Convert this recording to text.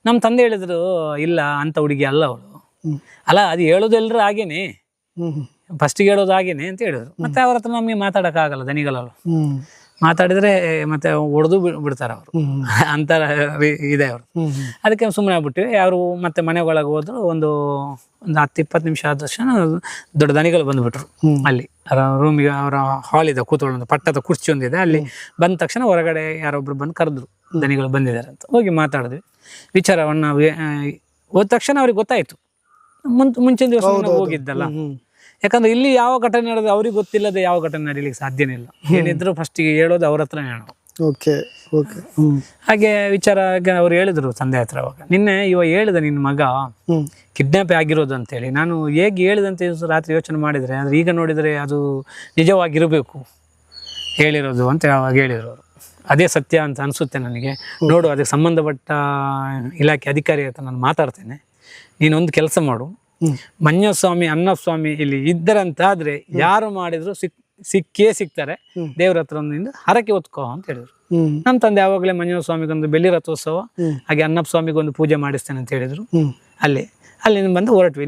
ನಮ್ಮ ತಂದೆ ಹೇಳಿದ್ರು, ಇಲ್ಲ ಅಂತ ಹುಡುಗಿ ಅಲ್ಲ ಅವಳು. ಅಲ್ಲ, ಅದು ಹೇಳೋದು ಎಲ್ಲರೂ ಹಾಗೇನೆ, ಫಸ್ಟಿಗೆ ಹೇಳೋದು ಹಾಗೇನೆ ಅಂತ ಹೇಳಿದ್ರು. ಮತ್ತೆ ಅವ್ರ ಹತ್ರ ನಮಗೆ ಮಾತಾಡೋಕ್ಕಾಗಲ್ಲ, ದನಿಗಳವರು ಮಾತಾಡಿದ್ರೆ ಮತ್ತೆ ಹೊಡೆದು ಬಿಡ್ತಾರೆ ಅವರು, ಅಂತರ ಇದೆ ಅವರು. ಅದಕ್ಕೆ ಸುಮ್ಮನೆ ಆಗ್ಬಿಟ್ಟಿವಿ. ಅವರು ಮತ್ತೆ ಮನೆ ಒಳಗೆ ಹೋದ್ರು. ಒಂದು 10-20 ನಿಮಿಷ ಆದ ತಕ್ಷಣ ದೊಡ್ಡ ದನಿಗಳು ಬಂದ್ಬಿಟ್ರು. ಅಲ್ಲಿ ರೂಮಿಗೆ ಅವರ ಹಾಲ್ ಇದೆ, ಕೂತ್ಕೊಳ್ಳೋ ಪಟ್ಟದ ಕುರ್ಚಿ ಒಂದಿದೆ. ಅಲ್ಲಿ ಬಂದ ತಕ್ಷಣ ಹೊರಗಡೆ ಯಾರೊಬ್ರು ಬಂದು ಕರೆದ್ರು, ದನಿಗಳು ಬಂದಿದ್ದಾರೆ ಅಂತ. ಹೋಗಿ ಮಾತಾಡಿದ್ವಿ, ವಿಚಾರವನ್ನ ಹೋದ ತಕ್ಷಣ ಅವ್ರಿಗೆ ಗೊತ್ತಾಯ್ತು. ಮುಂಚಿನ ದಿವಸ ಹೋಗಿದ್ದಲ್ಲ, ಯಾಕಂದ್ರೆ ಇಲ್ಲಿ ಯಾವ ಘಟನೆ ನಡೆದು ಅವ್ರಿಗೆ ಗೊತ್ತಿಲ್ಲದೆ ಯಾವ ಘಟನೆ ನಡೀಲಿಕ್ಕೆ ಸಾಧ್ಯನೇ ಇಲ್ಲ. ಏನಿದ್ರು ಫಸ್ಟಿಗೆ ಹೇಳೋದು ಅವ್ರ ಹತ್ರ ಹೇಳೋದು. ಹಾಗೆ ವಿಚಾರ ಅವ್ರು ಹೇಳಿದ್ರು ತಂದೆ ಹತ್ರ. ಅವಾಗ ನಿನ್ನೆ ಹೇಳಿದ ನಿನ್ನ ಮಗ ಕಿಡ್ನಾಪ್ ಆಗಿರೋದು ಅಂತೇಳಿ. ನಾನು ಹೇಗೆ ಹೇಳಿದಂತೆ ರಾತ್ರಿ ಯೋಚನೆ ಮಾಡಿದ್ರೆ, ಆದ್ರೆ ಈಗ ನೋಡಿದ್ರೆ ಅದು ನಿಜವಾಗಿರಬೇಕು ಹೇಳಿರೋದು ಅಂತ ಅವಾಗ ಹೇಳಿದ್ರು ಅವರು. ಅದೇ ಸತ್ಯ ಅಂತ ಅನಿಸುತ್ತೆ ನನಗೆ. ನೋಡು, ಅದಕ್ಕೆ ಸಂಬಂಧಪಟ್ಟ ಇಲಾಖೆ ಅಧಿಕಾರಿ ಹತ್ರ ನಾನು ಮಾತಾಡ್ತೇನೆ. ನೀನೊಂದು ಕೆಲಸ ಮಾಡು, ಮಂಜಸ್ವಾಮಿ ಅನ್ನಸ್ವಾಮಿ ಇಲ್ಲಿ ಇದ್ದರಂತಾದ್ರೆ ಯಾರು ಮಾಡಿದ್ರು ಸಿಕ್ಕೇ ಸಿಗ್ತಾರೆ. ದೇವ್ರ ಹತ್ರ ಒಂದಿಂದ ಹರಕೆ ಹೊತ್ಕೋ ಅಂತ ಹೇಳಿದ್ರು. ನಮ್ಮ ತಂದೆ ಯಾವಾಗಲೇ ಮಂಜಸ್ವಾಮಿಗೊಂದು ಬೆಳ್ಳಿ ರಥೋತ್ಸವ, ಹಾಗೆ ಅನ್ನಪ್ಪ ಸ್ವಾಮಿಗೊಂದು ಪೂಜೆ ಮಾಡಿಸ್ತೇನೆ ಅಂತ ಹೇಳಿದ್ರು. ಅಲ್ಲಿಂದ ಬಂದು ಹೊರಟ್ವಿ.